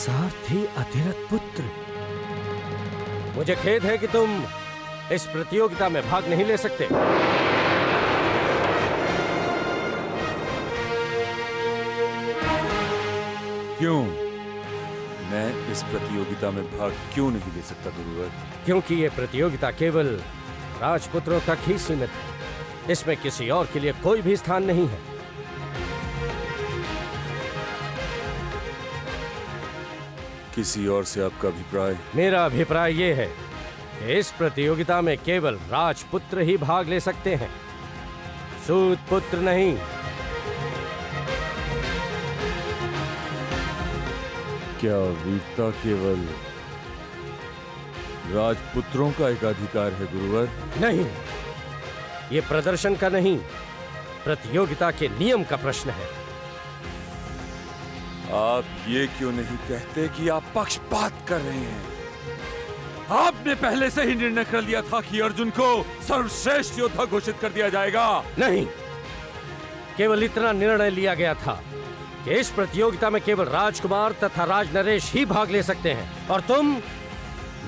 सारथी अधिरथ पुत्र, मुझे खेद है कि तुम इस प्रतियोगिता में भाग नहीं ले सकते। क्यों? मैं इस प्रतियोगिता में भाग क्यों नहीं ले सकता गुरुवर? क्योंकि ये प्रतियोगिता केवल राजपुत्रों तक ही सीमित है। इसमें किसी और के लिए कोई भी स्थान नहीं है। किसी और से आपका अभिप्राय? मेरा अभिप्राय ये है कि इस प्रतियोगिता में केवल राजपुत्र ही भाग ले सकते हैं, सूत पुत्र नहीं। क्या वीरता केवल राजपुत्रों का एक अधिकार है गुरुवर? नहीं, ये प्रदर्शन का नहीं, प्रतियोगिता के नियम का प्रश्न है। आप ये क्यों नहीं कहते कि आप पक्षपात कर रहे हैं? आपने पहले से ही निर्णय कर लिया था कि अर्जुन को सर्वश्रेष्ठ योद्धा घोषित कर दिया जाएगा। नहीं, केवल इतना निर्णय लिया गया था कि इस प्रतियोगिता में केवल राजकुमार तथा राजनरेश ही भाग ले सकते हैं, और तुम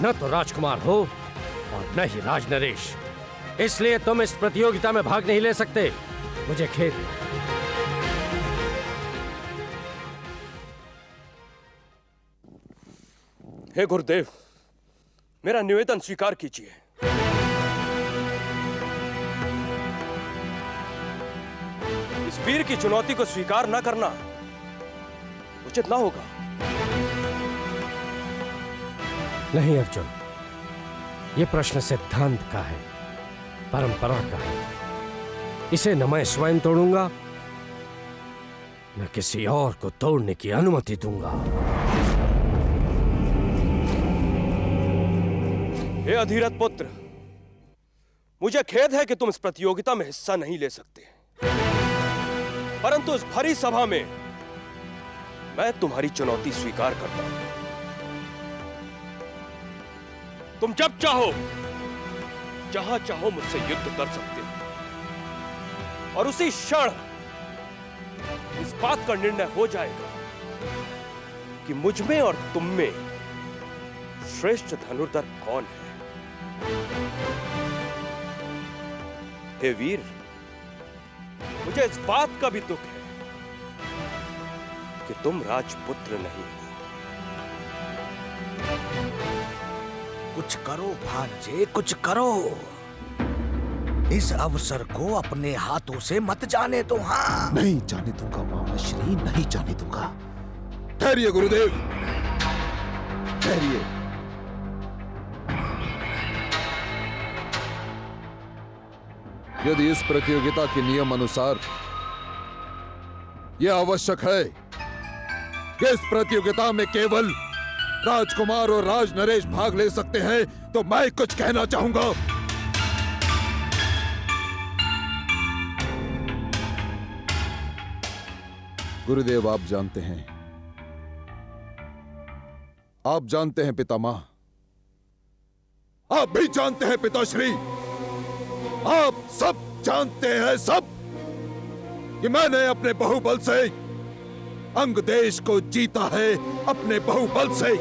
न तो राजकुमार हो और न ही राजनरेश। इसलिए तुम इस प्रतियोगिता में भाग नहीं ले सकते। मुझे खेद है। हे गुरुदेव, मेरा निवेदन स्वीकार कीजिए। इस वीर की चुनौती को स्वीकार न करना उचित ना होगा। नहीं अर्जुन, यह प्रश्न सिद्धांत का है, परंपरा का है। इसे न मैं स्वयं तोड़ूंगा, न किसी और को तोड़ने की अनुमति दूंगा। हे अधिरथ पुत्र, मुझे खेद है कि तुम इस प्रतियोगिता में हिस्सा नहीं ले सकते, परंतु इस भरी सभा में मैं तुम्हारी चुनौती स्वीकार करता हूं। तुम जब चाहो जहां चाहो मुझसे युद्ध कर सकते हो, और उसी क्षण इस बात का निर्णय हो जाएगा कि मुझ में और तुम में श्रेष्ठ धनुर्धर कौन है। हे वीर, मुझे इस बात का भी दुख है कि तुम राजपुत्र नहीं हो। कुछ करो भांजे, कुछ करो। इस अवसर को अपने हाथों से मत जाने दो। हाँ, नहीं जाने दूंगा मामा श्री, नहीं जाने दूंगा। ठहरिए गुरुदेव, ठहरिए। यदि इस प्रतियोगिता के नियम अनुसार यह आवश्यक है कि इस प्रतियोगिता में केवल राजकुमार और राजनरेश भाग ले सकते हैं, तो मैं कुछ कहना चाहूंगा। गुरुदेव, आप जानते हैं पितामह, आप भी जानते हैं पिताश्री, आप सब जानते हैं सब, कि मैंने अपने बाहुबल से अंग देश को जीता है, अपने बाहुबल से।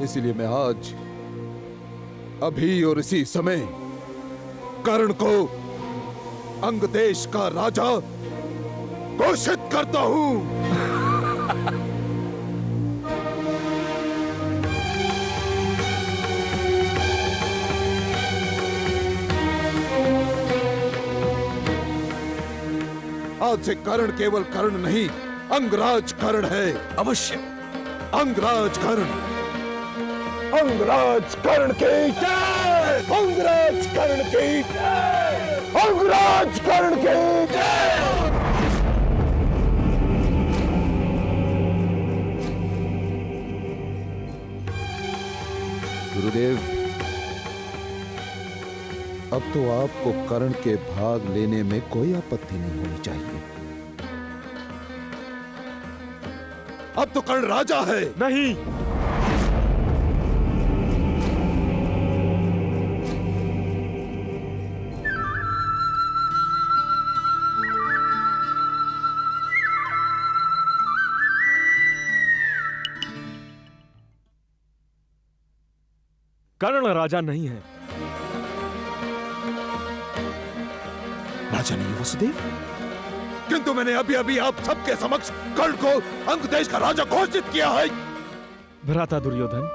इसीलिए मैं आज, अभी और इसी समय कर्ण को अंग देश का राजा घोषित करता हूं। आज से कर्ण केवल कर्ण नहीं, अंगराज कर्ण है। अवश्य। अंगराज कर्ण, अंगराज कर्ण की जय, अंगराज कर्ण की जय, अंगराज कर्ण की जय। गुरुदेव, अब तो आपको कर्ण के भाग लेने में कोई आपत्ति नहीं होनी चाहिए। अब तो कर्ण राजा है। नहीं, कर्ण राजा नहीं है। राजा नहीं है वसुदेव, किंतु मैंने अभी अभी आप सबके समक्ष कर्ण को अंग देश का राजा घोषित किया है। भ्राता दुर्योधन,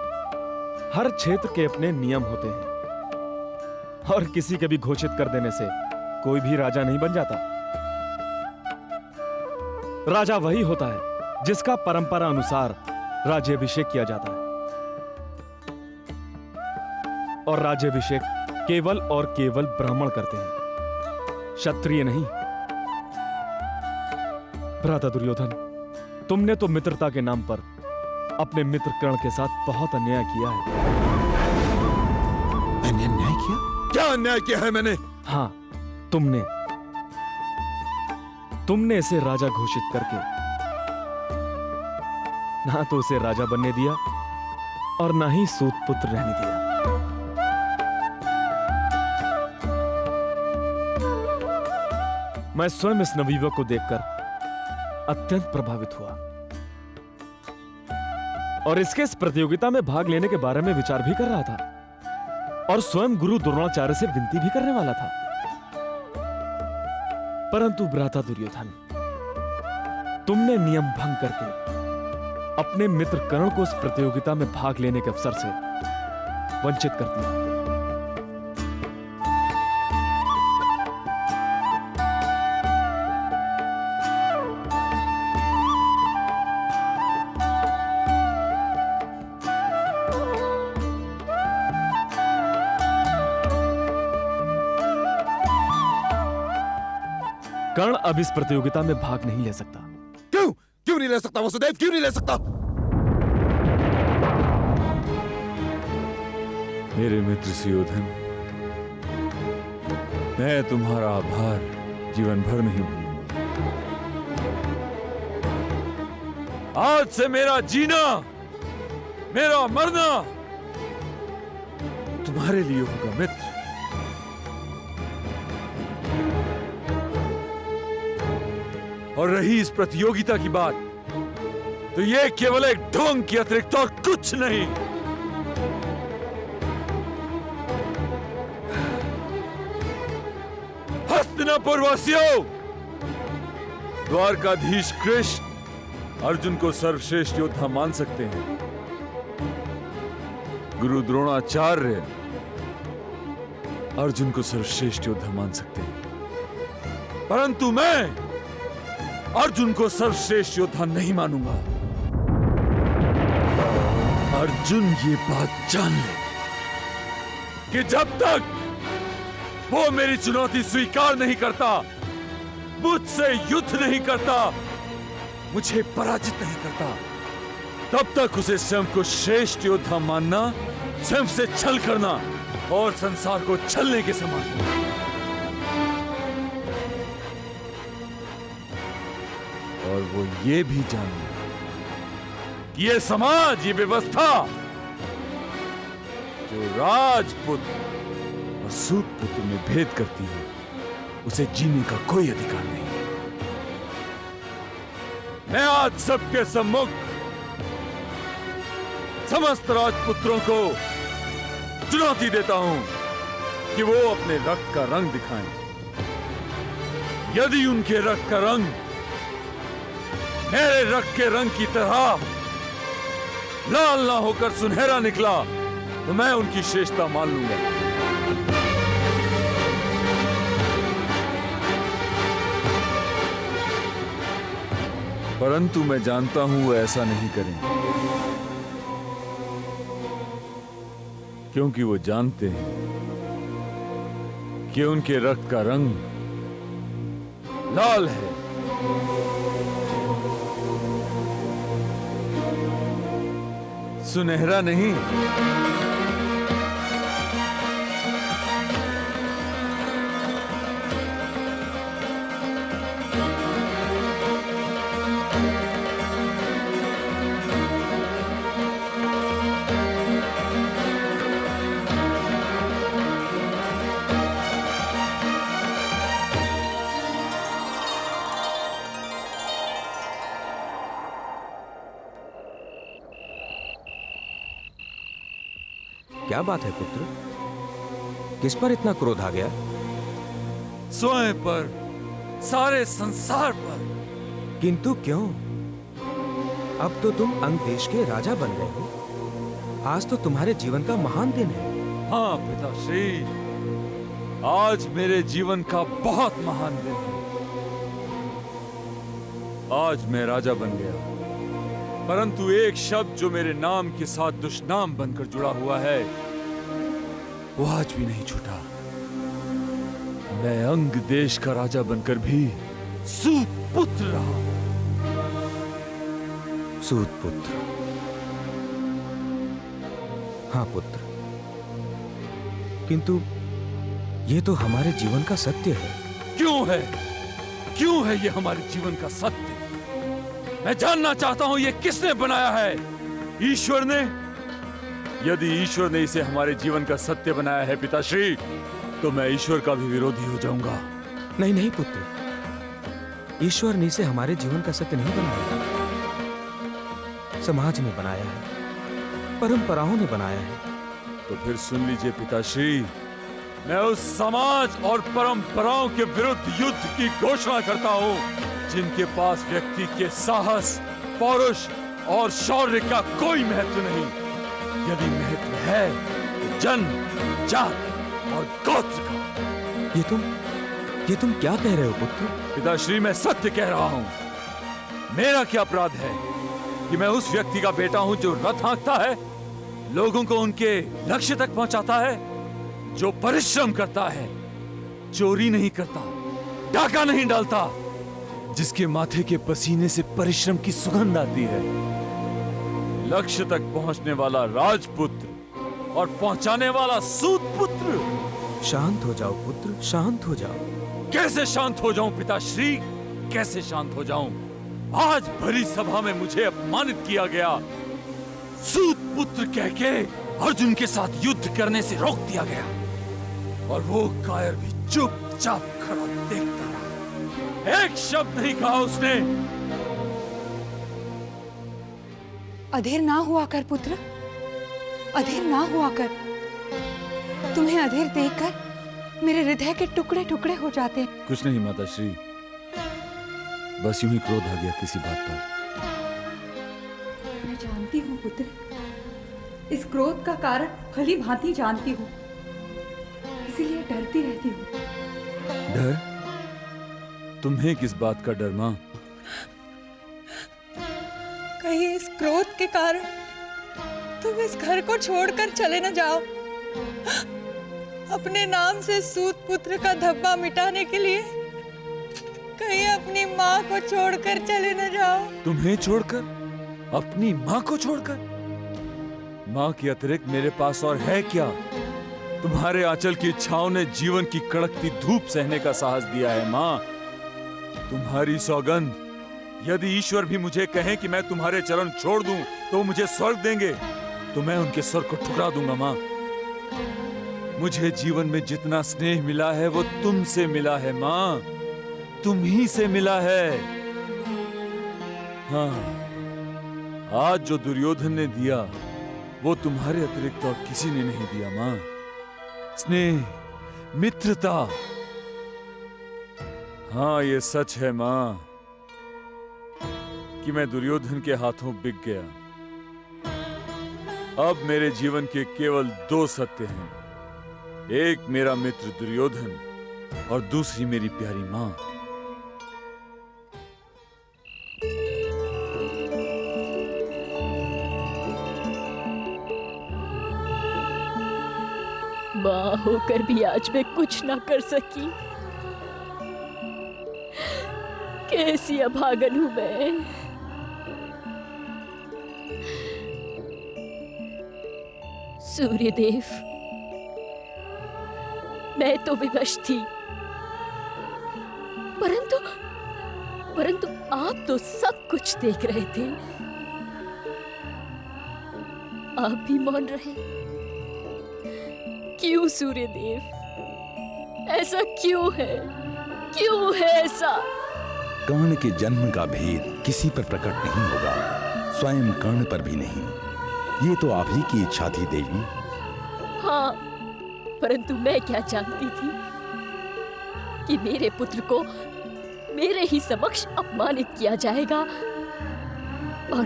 हर क्षेत्र के अपने नियम होते हैं और किसी के भी घोषित कर देने से कोई भी राजा नहीं बन जाता। राजा वही होता है जिसका परंपरा अनुसार राज्याभिषेक किया जाता है, और राज्याभिषेक केवल और केवल ब्राह्मण करते हैं, क्षत्रिय नहीं। भ्राता दुर्योधन, तुमने तो मित्रता के नाम पर अपने मित्र कर्ण के साथ बहुत अन्याय किया है। मैंने अन्याय किया? क्या अन्याय किया है मैंने? हाँ, तुमने इसे राजा घोषित करके ना तो उसे राजा बनने दिया और ना ही सूत पुत्र रहने दिया। मैं स्वयं इस नवयुवक को देखकर अत्यंत प्रभावित हुआ और इसके इस प्रतियोगिता में भाग लेने के बारे में विचार भी कर रहा था और स्वयं गुरु द्रोणाचार्य से विनती भी करने वाला था। परंतु भ्राता दुर्योधन, तुमने नियम भंग करके अपने मित्र कर्ण को उस प्रतियोगिता में भाग लेने के अवसर से वंचित कर दिया। कर्ण अब इस प्रतियोगिता में भाग नहीं ले सकता। क्यों? क्यों नहीं ले सकता वसुदेव? क्यों नहीं ले सकता? मेरे मित्र सुयोधन, मैं तुम्हारा आभार जीवन भर नहीं भूलूंगा। आज से मेरा जीना, मेरा मरना तुम्हारे लिए होगा मित्र। और रही इस प्रतियोगिता की बात, तो यह केवल एक ढोंग के अतिरिक्त और कुछ नहीं। हस्तिनापुर वासियों, द्वारकाधीश कृष्ण अर्जुन को सर्वश्रेष्ठ योद्धा मान सकते हैं। गुरु द्रोणाचार्य अर्जुन को सर्वश्रेष्ठ योद्धा मान सकते हैं, परंतु मैं अर्जुन को सर्वश्रेष्ठ योद्धा नहीं मानूंगा। अर्जुन ये बात जान ले कि जब तक वो मेरी चुनौती स्वीकार नहीं करता, मुझसे युद्ध नहीं करता, मुझे पराजित नहीं करता, तब तक उसे स्वयं को श्रेष्ठ योद्धा मानना स्वयं से छल करना और संसार को छलने के समान। और वो ये भी जाने कि ये समाज, ये व्यवस्था जो राजपुत्र और सूतपुत्र में भेद करती है, उसे जीने का कोई अधिकार नहीं। मैं आज सबके सम्मुख समस्त राजपुत्रों को चुनौती देता हूं कि वो अपने रक्त का रंग दिखाएं। यदि उनके रक्त का रंग मेरे रक्त के रंग की तरह लाल ना होकर सुनहरा निकला, तो मैं उनकी श्रेष्ठता मान लूंगा। परंतु मैं जानता हूं वो ऐसा नहीं करेंगे, क्योंकि वो जानते हैं कि उनके रक्त का रंग लाल है। सुनहरा नहीं। क्या बात है पुत्र? किस पर इतना क्रोध आ गया? स्वयं पर, सारे संसार पर। किंतु क्यों? अब तो तुम अंग देश के राजा बन गए हो। आज तो तुम्हारे जीवन का महान दिन है। हाँ पिताश्री, आज मेरे जीवन का बहुत महान दिन है। आज मैं राजा बन गया, परंतु एक शब्द जो मेरे नाम के साथ दुष्नाम बनकर जुड़ा हुआ है, वो आज भी नहीं छूटा। मैं अंग देश का राजा बनकर भी सूत पुत्र रहा। सूत पुत्र। हाँ पुत्र, किंतु ये तो हमारे जीवन का सत्य है। क्यों है? क्यों है ये हमारे जीवन का सत्य? मैं जानना चाहता हूं ये किसने बनाया है? ईश्वर ने? यदि ईश्वर ने इसे हमारे जीवन का सत्य बनाया है पिताश्री, तो मैं ईश्वर का भी विरोधी हो जाऊंगा। नहीं नहीं पुत्र, ईश्वर ने इसे हमारे जीवन का सत्य नहीं बनाया। समाज ने बनाया है, परंपराओं ने बनाया है। तो फिर सुन लीजिए पिताश्री, मैं उस समाज और परंपराओं के विरुद्ध युद्ध की घोषणा करता हूं, जिनके पास व्यक्ति के साहस, पौरुष और शौर्य का कोई महत्व नहीं। यदि महत्व है तो जन्म, जात और गोत्र का। ये तुम क्या कह रहे हो पुत्र? पिताश्री, मैं सत्य कह रहा हूं। मेरा क्या अपराध है कि मैं उस व्यक्ति का बेटा हूं जो रथ हाँकता है, लोगों को उनके लक्ष्य तक पहुंचाता है, जो परिश्रम करता है, चोरी नहीं करता, डाका नहीं डालता, जिसके माथे के पसीने से परिश्रम की सुगंध आती है, लक्ष्य तक पहुंचने वाला राजपुत्र और पहुंचाने वाला सूत पुत्र। शांत हो जाओ पुत्र, शांत हो जाओ। कैसे शांत हो जाऊं पिताश्री? कैसे शांत हो जाऊं? आज भरी सभा में मुझे अपमानित किया गया, सूत पुत्र कह के अर्जुन के साथ युद्ध करने से रोक दिया गया, और वो कायर भी चुपचाप खड़ा देखता रहा। एक शब्द नहीं कहा उसने। अधीर ना हुआ कर पुत्र, अधीर ना हुआ कर। तुम्हें अधीर देखकर मेरे हृदय के टुकड़े टुकड़े हो जाते हैं। कुछ नहीं माताश्री, बस यूं ही क्रोध आ गया किसी बात पर। मैं जानती हूँ पुत्र, इस क्रोध का कारण भली भांति जानती हूँ, इसीलिए डरती रहती हूँ। डर? तुम्हें किस बात का डर मां? कहीं इस क्रोध के कारण तुम इस घर को छोड़कर चले न जाओ, अपने नाम से सूत पुत्र का धब्बा मिटाने के लिए कहीं अपनी माँ को छोड़कर चले न जाओ। तुम्हें छोड़कर? अपनी माँ को छोड़कर? माँ के अतिरिक्त मेरे पास और है क्या? तुम्हारे आंचल की इच्छाओं ने जीवन की कड़कती धूप सहने का साहस दिया है माँ। तुम्हारी सौगंध, यदि ईश्वर भी मुझे कहे कि मैं तुम्हारे चरण छोड़ दूं तो मुझे स्वर्ग देंगे, तो मैं उनके स्वर्ग को ठुकरा दूंगा माँ। मुझे जीवन में जितना स्नेह मिला है वो तुमसे मिला है माँ, तुम ही से मिला है। हाँ, आज जो दुर्योधन ने दिया वो तुम्हारे अतिरिक्त और किसी ने नहीं दिया माँ। स्नेह, मित्रता। हाँ, ये सच है माँ कि मैं दुर्योधन के हाथों बिक गया। अब मेरे जीवन के केवल दो सत्य हैं, एक मेरा मित्र दुर्योधन और दूसरी मेरी प्यारी माँ। माँ होकर भी आज मैं कुछ ना कर सकी। कैसी अभागन हूं मैं। सूर्यदेव, मैं तो विवश थी, परंतु आप तो सब कुछ देख रहे थे। आप भी मौन रहे। क्यों सूर्यदेव? ऐसा क्यों है? क्यों है ऐसा? कर्ण के जन्म का भेद किसी पर प्रकट नहीं होगा, स्वयं कर्ण पर भी नहीं। ये तो आप ही की इच्छा थी देवी। हाँ, परंतु मैं क्या जानती थी कि मेरे पुत्र को मेरे ही समक्ष अपमानित किया जाएगा और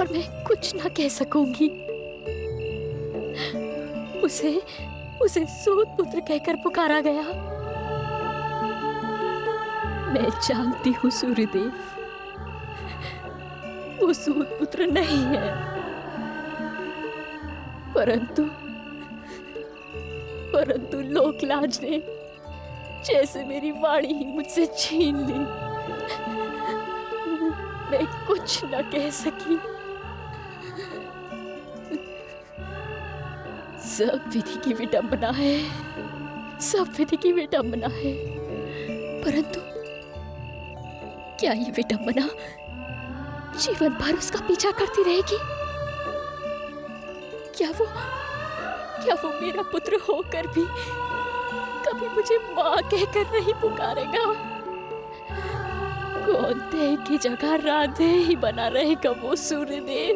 मैं कुछ ना कह सकूंगी। उसे सूत पुत्र कहकर पुकारा गया। मैं जानती हूँ सूर्यदेव, वो सूत पुत्र नहीं है, परंतु लोकलाज ने जैसे मेरी वाणी ही मुझसे छीन ली। मैं कुछ न कह सकी। सब विधि की विडंबना है, सब विधि की विडंबना है, परंतु क्या ये विडंबना जीवन भर उसका पीछा करती रहेगी? क्या वो मेरा पुत्र होकर भी कभी मुझे माँ कहकर नहीं पुकारेगा? कौंते की जगह राधे ही बना रहेगा वो सूर्यदेव।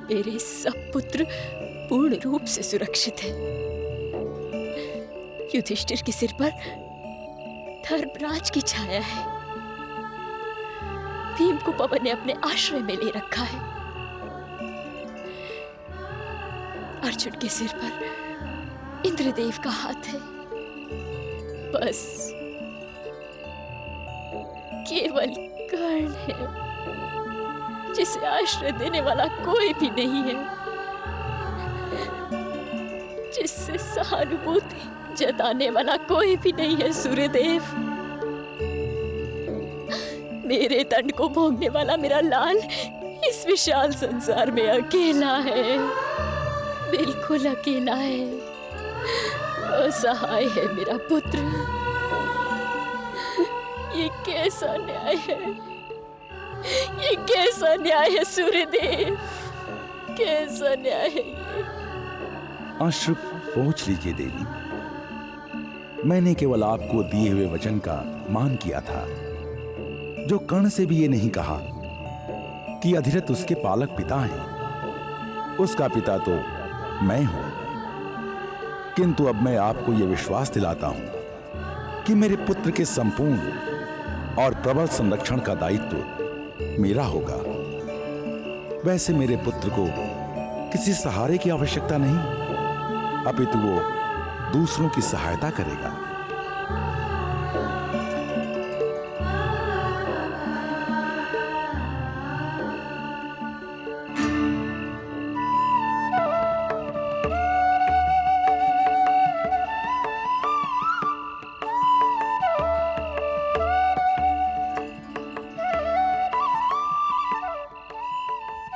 मेरे सब पुत्र पूर्ण रूप से सुरक्षित हैं। युधिष्ठिर के सिर पर धर्मराज की छाया है। भीम को पवन ने अपने आश्रय में ले रखा है। अर्जुन के सिर पर इंद्रदेव का हाथ है। बस केवल कर्ण है जिसे आश्रय देने वाला कोई भी नहीं है, जिससे सहानुभूति जताने वाला कोई भी नहीं है। सूर्यदेव, मेरे दंड को भोगने वाला मेरा लाल इस विशाल संसार में अकेला है, बिल्कुल अकेला है। असहाय है मेरा पुत्र। ये कैसा न्याय है, ये कैसा न्याय है सूर्यदेव, कैसा न्याय है ये? अश्रु पहुंच लीजिए देवी। मैंने केवल आपको दिए हुए वचन का मान किया था। जो कर्ण से भी ये नहीं कहा कि अधिरथ उसके पालक पिता हैं। उसका पिता तो मैं हूं। किंतु अब मैं आपको यह विश्वास दिलाता हूं कि मेरे पुत्र के संपूर्ण और प्रबल संरक्षण का दायित्व मेरा होगा। वैसे मेरे पुत्र को किसी सहारे की आवश्यकता नहीं, अपितु वो दूसरों की सहायता करेगा।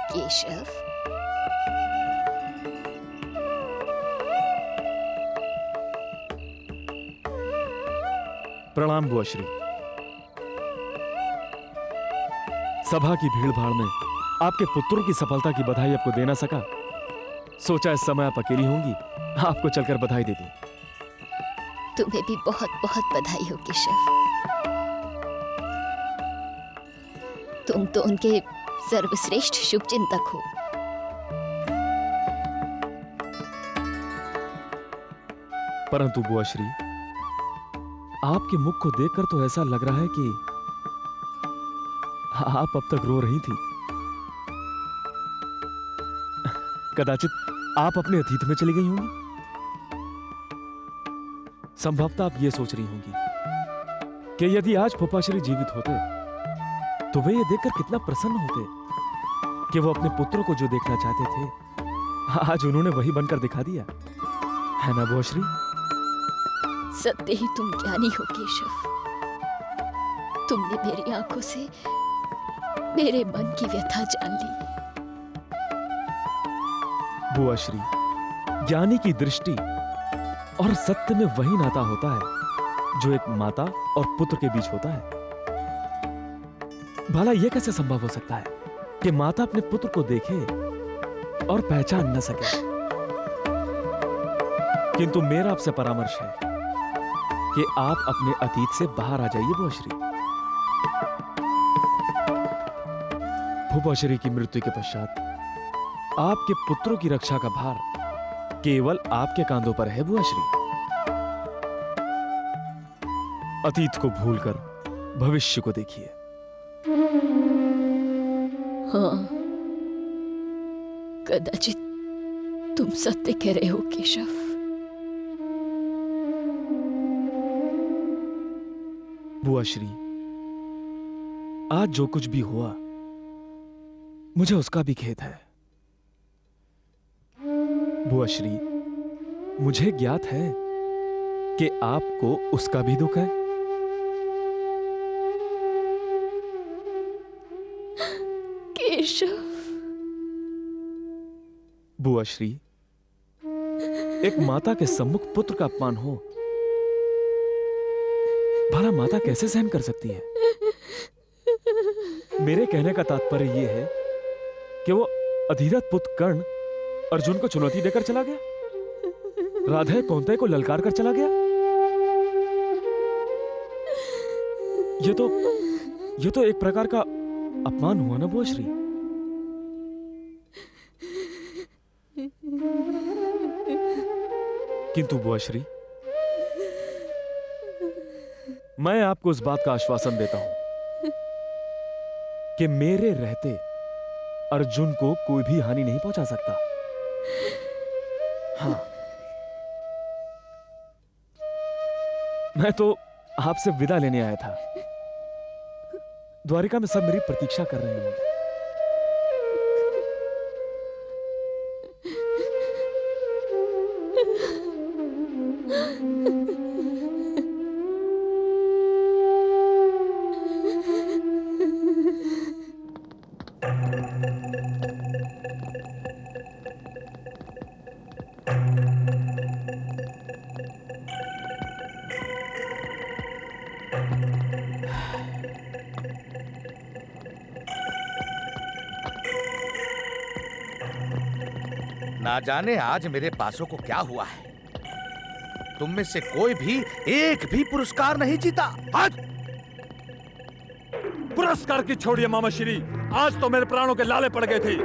केशव, प्रणाम बुआश्री। सभा की भीड़ भाड़ में आपके पुत्रों की सफलता की बधाई आपको दे ना सका। सोचा इस समय आप अकेली होंगी, आपको चलकर बधाई दे दूं। तुम्हें भी बहुत बहुत बधाई हो केशव। तुम तो उनके सर्वश्रेष्ठ शुभचिंतक हो। परंतु बुआश्री, आपके मुख को देखकर तो ऐसा लग रहा है कि आप अब तक रो रही थी। कदाचित आप अपने अतीत में चली गई होंगी। संभवतः आप ये सोच रही होंगी कि यदि आज फूफाश्री जीवित होते तो वे ये देखकर कितना प्रसन्न होते कि वो अपने पुत्रों को जो देखना चाहते थे आज उन्होंने वही बनकर दिखा दिया, है ना बुआश्री? सत्य ही तुम ज्ञानी हो केशव। तुमने मेरी आंखों से मेरे मन की व्यथा जान ली। बुआश्री, ज्ञानी की दृष्टि और सत्य में वही नाता होता है जो एक माता और पुत्र के बीच होता है। भला यह कैसे संभव हो सकता है कि माता अपने पुत्र को देखे और पहचान न सके? किंतु मेरा आपसे परामर्श है कि आप अपने अतीत से बाहर आ जाइए बुआश्री। भूपाश्री की मृत्यु के पश्चात आपके पुत्रों की रक्षा का भार केवल आपके कांधों पर है बुआश्री। अतीत को भूलकर भविष्य को देखिए। हाँ, कदाचित तुम सत्य कह रहे हो केशव। बुआश्री, आज जो कुछ भी हुआ मुझे उसका भी खेद है। बुआश्री, मुझे ज्ञात है कि आपको उसका भी दुख है। केशव। बुआश्री, एक माता के सम्मुख पुत्र का अपमान हो, भला माता कैसे सहन कर सकती है? मेरे कहने का तात्पर्य यह है कि वो अधीरथ पुत्र कर्ण अर्जुन को चुनौती देकर चला गया, राधे कौंते को ललकार कर चला गया। ये तो एक प्रकार का अपमान हुआ ना बुआश्री। किंतु बुआश्री, मैं आपको इस बात का आश्वासन देता हूं कि मेरे रहते अर्जुन को कोई भी हानि नहीं पहुंचा सकता। हाँ, मैं तो आपसे विदा लेने आया था। द्वारिका में सब मेरी प्रतीक्षा कर रहे होंगे। ना जाने आज मेरे पासों को क्या हुआ है। तुम में से कोई भी एक भी पुरस्कार नहीं जीता। आज पुरस्कार की छोड़िए मामा श्री, आज तो मेरे प्राणों के लाले पड़ गए थे।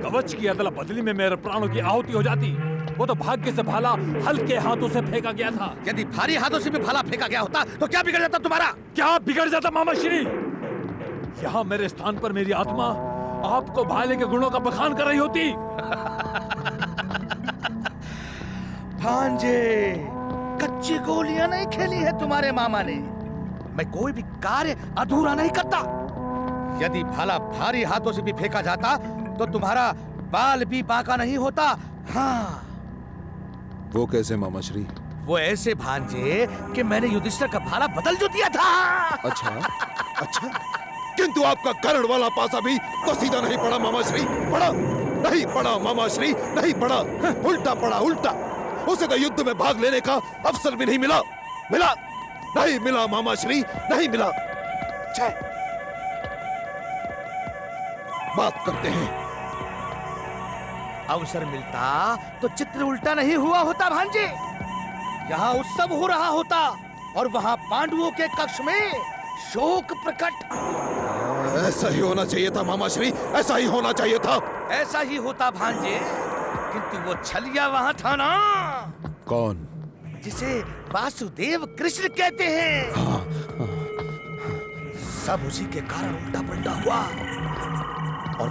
कवच की अदला बदली में मेरे प्राणों की आहुति हो जाती। वो तो भाग्य से भाला हल्के हाथों से फेंका गया था। यदि भारी हाथों से भी भाला फेंका गया होता तो क्या बिगड़ जाता तुम्हारा? क्या बिगड़ जाता मामा श्री? यहाँ मेरे स्थान पर मेरी आत्मा आपको भाले के गुणों का बखान कर रही होती। भांजे, कच्ची गोलियां नहीं खेली है तुम्हारे मामा ने। मैं कोई भी कार्य अधूरा नहीं करता। यदि भाला भारी हाथों से भी फेंका जाता तो तुम्हारा बाल भी बांका नहीं होता। हाँ, वो कैसे मामा श्री? वो ऐसे भांजे कि मैंने युधिष्ठिर का भाला बदल जो दिया था। अच्छा, अच्छा, किंतु आपका कर्ण वाला पासा भी तो सीधा नहीं पड़ा मामा श्री। पड़ा नहीं पड़ा मामा श्री, नहीं पड़ा, उल्टा पड़ा, उल्टा। उसे तो युद्ध में भाग लेने का अवसर भी नहीं मिला। मिला नहीं मिला मामा श्री, नहीं मिला। बात करते हैं। अवसर मिलता तो चित्र उल्टा नहीं हुआ होता भांजे। यहाँ उत्सव हो रहा होता और वहाँ पांडवों के कक्ष में शोक प्रकट। ऐसा ही होना चाहिए था मामा श्री, ऐसा ही होना चाहिए था। ऐसा ही होता भांजे, किंतु वो छलिया वहाँ था ना। कौन? जिसे वासुदेव कृष्ण कहते हैं। हाँ, सब उसी के कारण उल्टा पलटा हुआ। और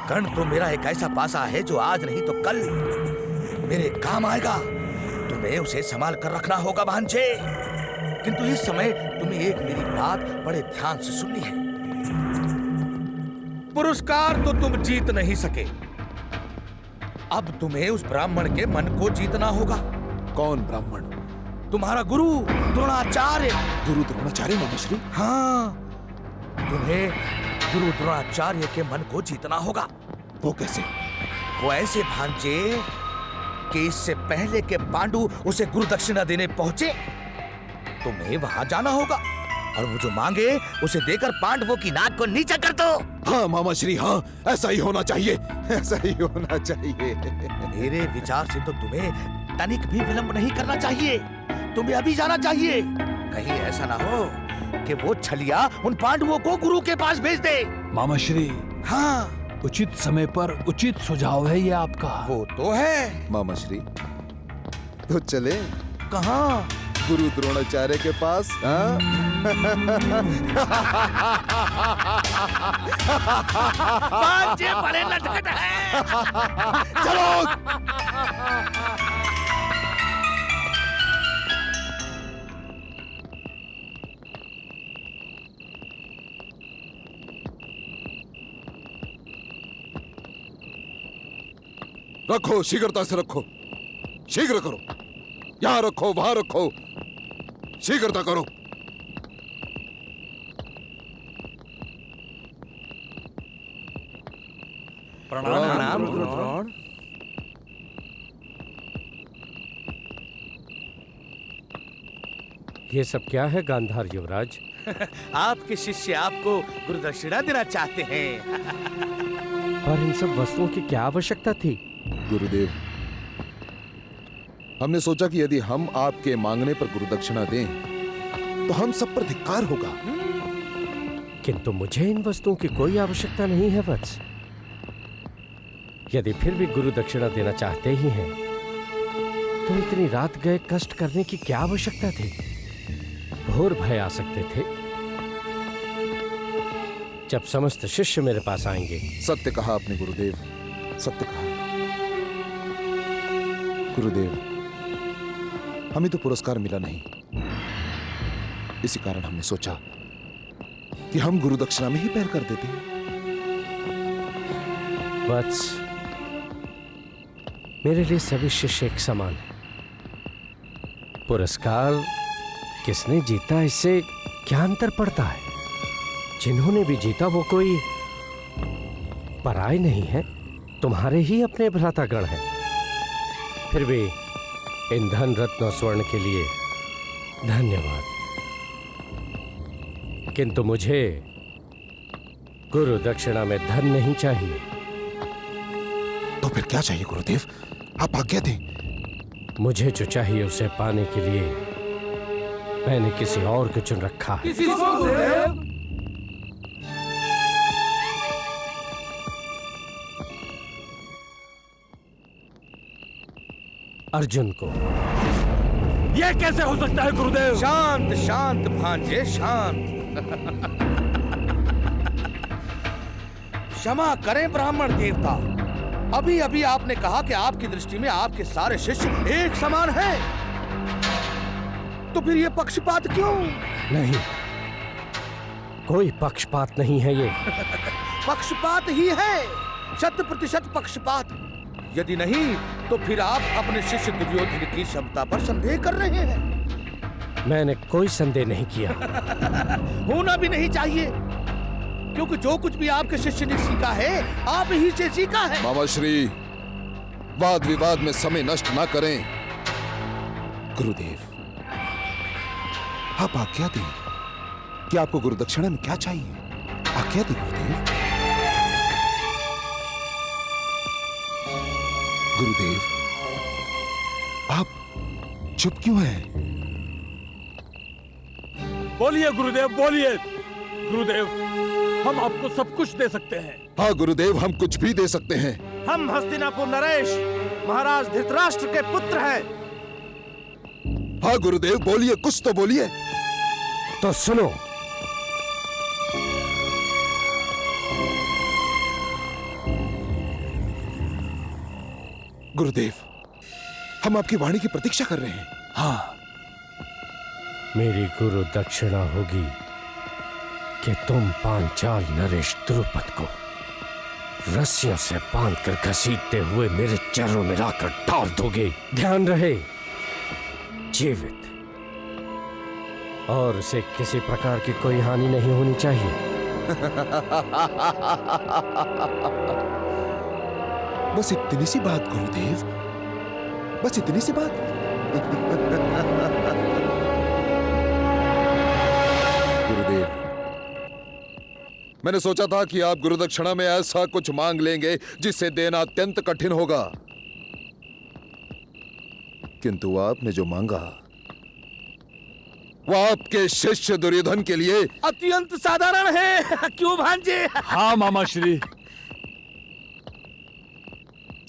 कर्ण तो मेरा एक ऐसा पासा है जो आज नहीं तो कल मेरे काम आएगा। तुम्हें उसे संभाल कर रखना होगा भांजे। किंतु इस समय तुम्हें एक मेरी बात बड़े ध्यान से सुननी है। पुरस्कार तो तुम जीत नहीं सके। अब तुम्हें उस ब्राह्मण के मन को जीतना होगा। कौन ब्राह्मण? तुम्हारा गुरु द्रोणाचार्य। गुरु द्रोणाचार्य मामा श्री? हाँ, तुम्हें गुरु द्रोणाचार्य के मन को जीतना होगा। वो कैसे? वो ऐसे भांजे कि इससे पहले के पांडु उसे गुरु दक्षिणा देने पहुंचे, तुम्हें वहां जाना होगा और वो जो मांगे उसे देकर पांडवों की नाक को नीचा कर दो। हाँ मामा श्री, हाँ, ऐसा ही होना चाहिए, ऐसा ही होना चाहिए। मेरे विचार से तो तुम्हें तनिक भी विलंब नहीं करना चाहिए। तुम्हें अभी जाना चाहिए। कहीं ऐसा ना हो कि वो छलिया उन पांडवों को गुरु के पास भेज दे। मामा श्री, हाँ, उचित समय पर उचित सुझाव है ये आपका। वो तो है। मामा श्री, तो चले कहाँ? गुरु द्रोणाचार्य के पास। हाँ? भांजे बड़े नटखट हैं। चलो। रखो, शीघ्रता से रखो, शीघ्र करो। यहां रखो, वहां रखो, शीघ्रता करो। प्रणाम रुद्रद्रोण। ये सब क्या है गांधार युवराज? आपके शिष्य आपको गुरुदक्षिणा देना चाहते हैं। पर इन सब वस्तुओं की क्या आवश्यकता थी? गुरुदेव, हमने सोचा कि यदि हम आपके मांगने पर गुरुदक्षिणा दें तो हम सब पर धिक्कार होगा। किंतु मुझे इन वस्तुओं की कोई आवश्यकता नहीं है वत्स। यदि फिर भी गुरु दक्षिणा देना चाहते ही हैं, तो इतनी रात गए कष्ट करने की क्या आवश्यकता थी? घोर भय आ सकते थे जब समस्त शिष्य मेरे पास आएंगे। सत्य कहा आपने गुरुदेव, सत्य कहा। गुरुदेव, हमें तो पुरस्कार मिला नहीं, इसी कारण हमने सोचा कि हम गुरु दक्षिणा में ही पैर कर देते हैं। वत्स, मेरे लिए सभी शिष्य एक समान है। पुरस्कार किसने जीता इससे क्या अंतर पड़ता है? जिन्होंने भी जीता वो कोई पराये नहीं है, तुम्हारे ही अपने भ्रातागण हैं। फिर भी इन धन रत्न और स्वर्ण के लिए धन्यवाद, किंतु मुझे गुरु दक्षिणा में धन नहीं चाहिए। तो फिर क्या चाहिए गुरुदेव? आप आज्ञा दें। मुझे जो चाहिए उसे पाने के लिए मैंने किसी और को चुन रखा है। अर्जुन को। यह कैसे हो सकता है गुरुदेव? शांत शांत भांजे, शांत। क्षमा करें ब्राह्मण देवता, अभी अभी आपने कहा कि आपकी दृष्टि में आपके सारे शिष्य एक समान हैं। तो फिर ये पक्षपात क्यों? नहीं, कोई पक्षपात नहीं है ये। पक्षपात ही है, 100% पक्षपात। यदि नहीं तो फिर आप अपने शिष्य दुर्योधन की क्षमता पर संदेह कर रहे हैं। मैंने कोई संदेह नहीं किया। होना भी नहीं चाहिए, क्योंकि जो कुछ भी आपके शिष्य ने सीखा है आप ही से सीखा है। मामा श्री, वाद विवाद में समय नष्ट ना करें। गुरुदेव, आप आज्ञा दें कि आपको गुरुदक्षिणा में क्या चाहिए। आज्ञा दें गुरुदेव। गुरुदेव, आप चुप क्यों हैं? बोलिए गुरुदेव, बोलिए। गुरुदेव, हम आपको सब कुछ दे सकते हैं। हाँ गुरुदेव, हम कुछ भी दे सकते हैं। हम हस्तिनापुर नरेश महाराज धृतराष्ट्र के पुत्र हैं। हाँ गुरुदेव, बोलिए, कुछ तो बोलिए। तो सुनो, गुरुदेव, हम आपकी वाणी की प्रतीक्षा कर रहे हैं। हाँ, मेरी गुरु दक्षिणा होगी कि तुम पांचाल नरेश द्रुपद को रस्सियों से बांधकर घसीटते हुए मेरे चरणों में लाकर डाल दोगे। ध्यान रहे, जीवित, और उसे किसी प्रकार की कोई हानि नहीं होनी चाहिए। बस इतनी सी बात गुरुदेव, बस इतनी सी बात। गुरुदेव, मैंने सोचा था कि आप गुरुदक्षिणा में ऐसा कुछ मांग लेंगे जिससे देना अत्यंत कठिन होगा, किंतु आपने जो मांगा वो आपके शिष्य दुर्योधन के लिए अत्यंत साधारण है। क्यों भांजे? हाँ मामा श्री,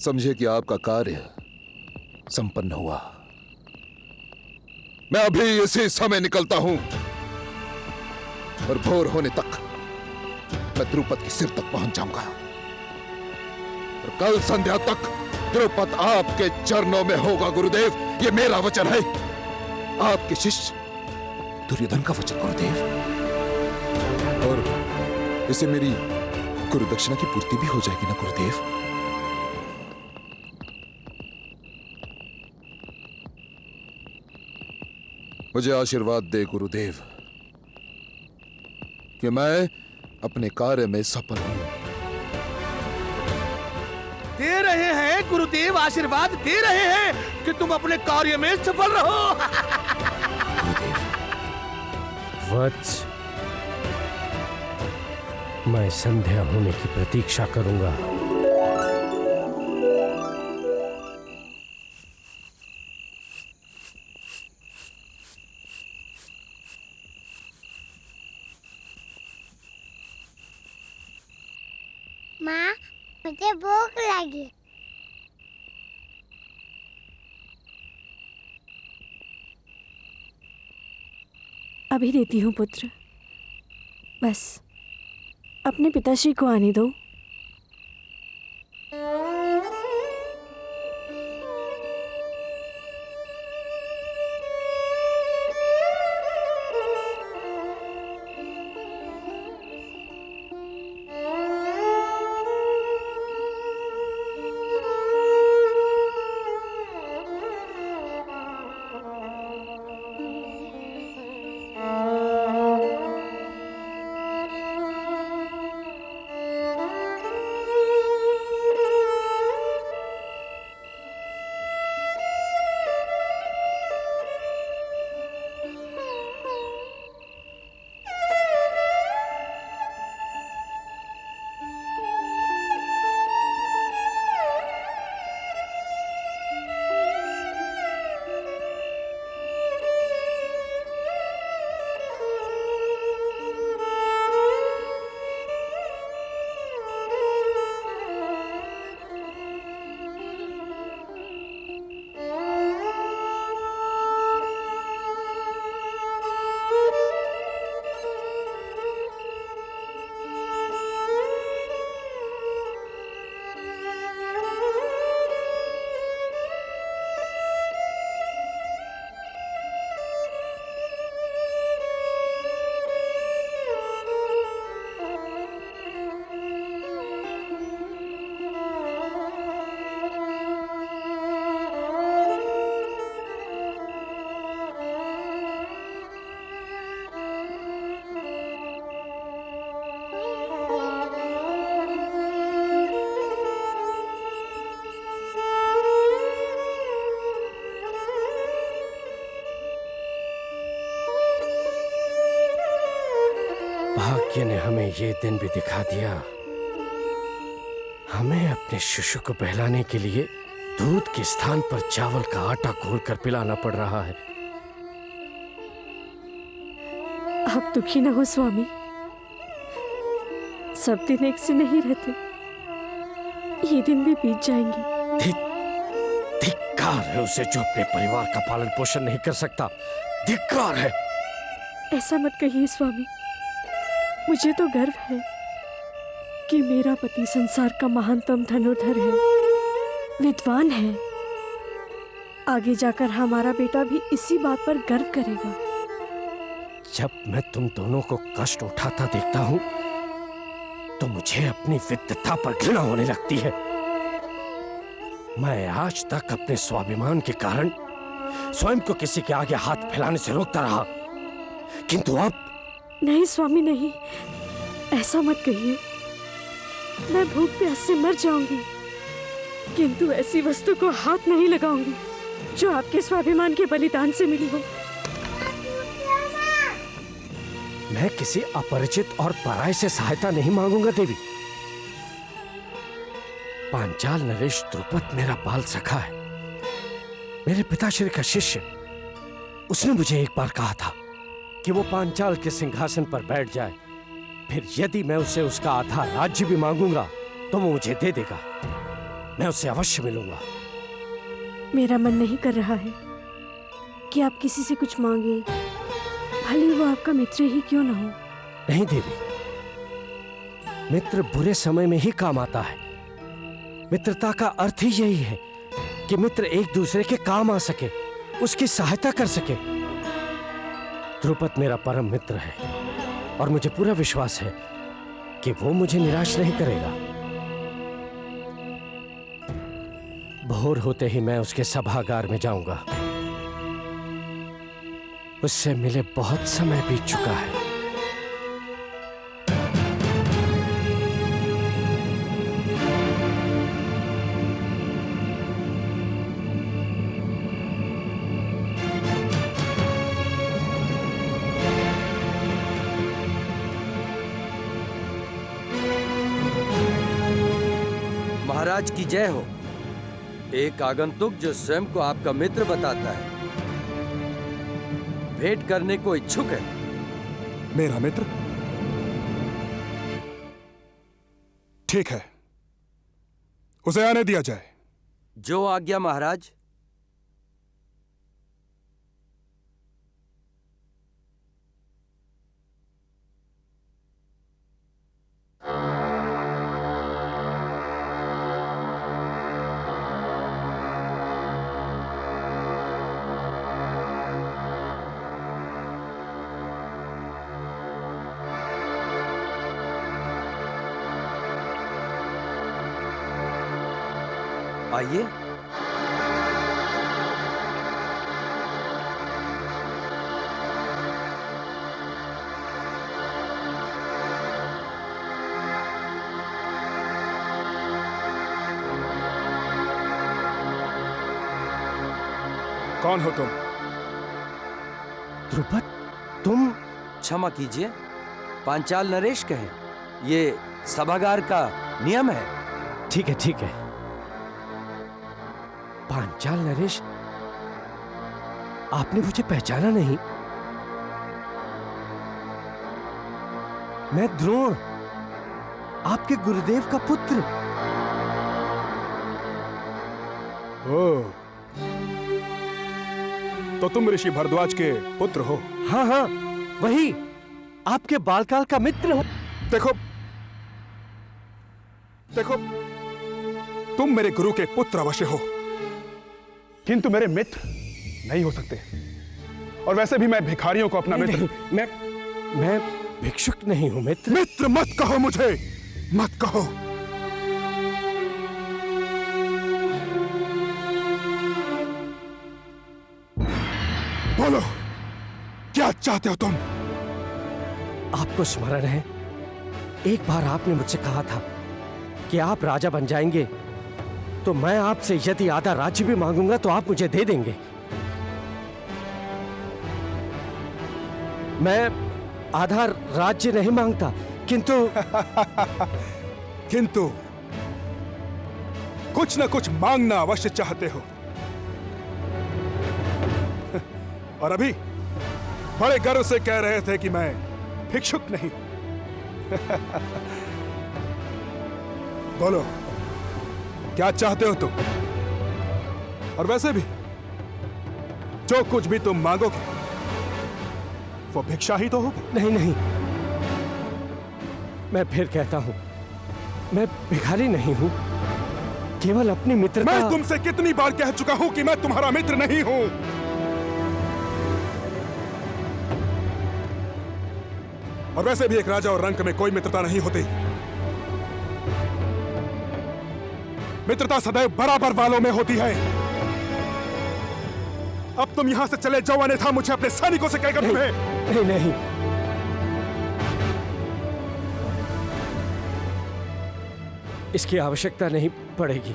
समझे कि आपका कार्य संपन्न हुआ। मैं अभी इसी समय निकलता हूं और भोर होने तक मैं द्रुपद के सिर तक पहुंच जाऊंगा और कल संध्या तक द्रुपद आपके चरणों में होगा गुरुदेव। ये मेरा वचन है, आपके शिष्य दुर्योधन का वचन गुरुदेव। और इसे मेरी गुरुदक्षिणा की पूर्ति भी हो जाएगी ना गुरुदेव? मुझे आशीर्वाद दे गुरुदेव कि मैं अपने कार्य में सफल हूं। दे रहे हैं गुरुदेव, आशीर्वाद दे रहे हैं कि तुम अपने कार्य में सफल रहो। वत्स, मैं संध्या होने की प्रतीक्षा करूंगा। माँ, मुझे भूख लगी। अभी देती हूँ पुत्र, बस अपने पिताश्री को आने दो। भाग्य ने हमें ये दिन भी दिखा दिया। हमें अपने शिशु को बहलाने के लिए दूध के स्थान पर चावल का आटा घोलकर पिलाना पड़ रहा है। आप दुखी न हो स्वामी, सब दिन एक से नहीं रहते, ये दिन भी बीत जाएंगे। धिक्कार है उसे जो अपने परिवार का पालन पोषण नहीं कर सकता। धिक्कार है। ऐसा मत कहिए स्वामी, मुझे तो गर्व है कि मेरा पति संसार का महानतम धनुर्धर है, विद्वान है। आगे जाकर हमारा बेटा भी इसी बात पर गर्व करेगा। जब मैं तुम दोनों को कष्ट उठाता देखता हूं तो मुझे अपनी विद्वता पर घृणा होने लगती है। मैं आज तक अपने स्वाभिमान के कारण स्वयं को किसी के आगे हाथ फैलाने से रोकता रहा, किंतु अब नहीं स्वामी नहीं, ऐसा मत कहिए। मैं भूख प्यास से मर जाऊंगी, किंतु ऐसी वस्तु को हाथ नहीं लगाऊंगी जो आपके स्वाभिमान के बलिदान से मिली हो। मैं किसी अपरिचित और पराये से सहायता नहीं मांगूंगा देवी। पांचाल नरेश द्रुपद मेरा बाल सखा है, मेरे पिताश्री का शिष्य। उसने मुझे एक बार कहा था कि वो पांचाल के सिंहासन पर बैठ जाए, फिर यदि मैं उससे उसका आधा राज्य भी मांगूंगा तो वो मुझे दे देगा। मैं उससे अवश्य मिलूंगा। मेरा मन नहीं कर रहा है कि आप किसी से कुछ मांगे, भले वो आपका मित्र ही क्यों ना हो। नहीं देवी, मित्र बुरे समय में ही काम आता है। मित्रता का अर्थ ही यही है कि मित्र एक दूसरे के काम आ सके, उसकी सहायता कर सके। ध्रुपद मेरा परम मित्र है और मुझे पूरा विश्वास है कि वो मुझे निराश नहीं करेगा। भोर होते ही मैं उसके सभागार में जाऊंगा। उससे मिले बहुत समय बीत चुका है। महाराज की जय हो। एक आगंतुक जो स्वयं को आपका मित्र बताता है, भेंट करने को इच्छुक है। मेरा मित्र? ठीक है, उसे आने दिया जाए। जो आज्ञा महाराज। आइए। कौन हो तुम? ध्रुपद, तुम? क्षमा कीजिए, पांचाल नरेश कहें। ये सभागार का नियम है। ठीक है, ठीक है। पांचाल नरेश, आपने मुझे पहचाना नहीं? मैं द्रोण, आपके गुरुदेव का पुत्र। ओह, तो तुम ऋषि भरद्वाज के पुत्र हो? हाँ हाँ, वही, आपके बालकाल का मित्र हो। देखो देखो, तुम मेरे गुरु के पुत्र अवश्य हो, किंतु मेरे मित्र नहीं हो सकते। और वैसे भी मैं भिखारियों को अपना मित्र मैं भिक्षुक नहीं हूं मित्र। मित्र मत कहो मुझे, मत कहो। बोलो, क्या चाहते हो तुम? आपको स्मरण है, एक बार आपने मुझसे कहा था कि आप राजा बन जाएंगे तो मैं आपसे यदि आधा राज्य भी मांगूंगा तो आप मुझे दे देंगे। मैं आधा राज्य नहीं मांगता, किंतु किंतु कुछ न कुछ मांगना अवश्य चाहते हो। और अभी बड़े गर्व से कह रहे थे कि मैं भिक्षुक नहीं। बोलो, क्या चाहते हो तुम? और वैसे भी जो कुछ भी तुम मांगोगे वो भिक्षा ही तो होगी। नहीं नहीं, मैं फिर कहता हूं, मैं भिखारी नहीं हूं, केवल अपनी मित्रता। मैं तुमसे कितनी बार कह चुका हूं कि मैं तुम्हारा मित्र नहीं हूं। और वैसे भी एक राजा और रंक में कोई मित्रता नहीं होती। मित्रता सदैव बराबर वालों में होती है। अब तुम यहां से चले जाओ, अन्यथा मुझे अपने सैनिकों से कहकर तुम्हें। नहीं नहीं, इसकी आवश्यकता नहीं पड़ेगी।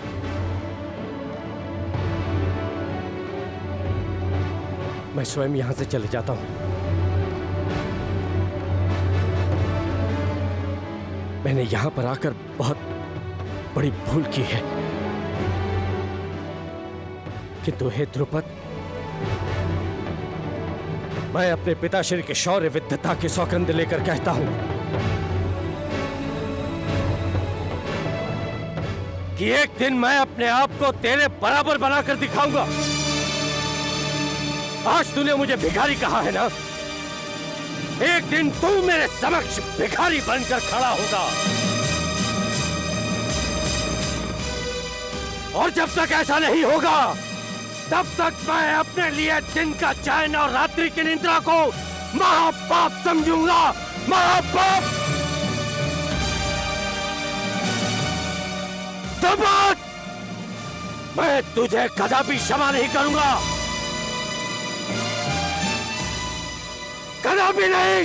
मैं स्वयं यहां से चले जाता हूं। मैंने यहां पर आकर बहुत बड़ी भूल की है, किंतु हे ध्रुपद, मैं अपने पिताश्री के शौर्य विद्वता की सौगंध लेकर कहता हूं कि एक दिन मैं अपने आप को तेरे बराबर बनाकर दिखाऊंगा। आज तूने मुझे भिखारी कहा है ना, एक दिन तू मेरे समक्ष भिखारी बनकर खड़ा होगा। और जब तक ऐसा नहीं होगा, तब तक मैं अपने लिए दिन का चैन और रात्रि की निद्रा को महापाप समझूंगा। महापाप। दबाद! मैं तुझे कदापि क्षमा नहीं करूंगा, कदापि नहीं।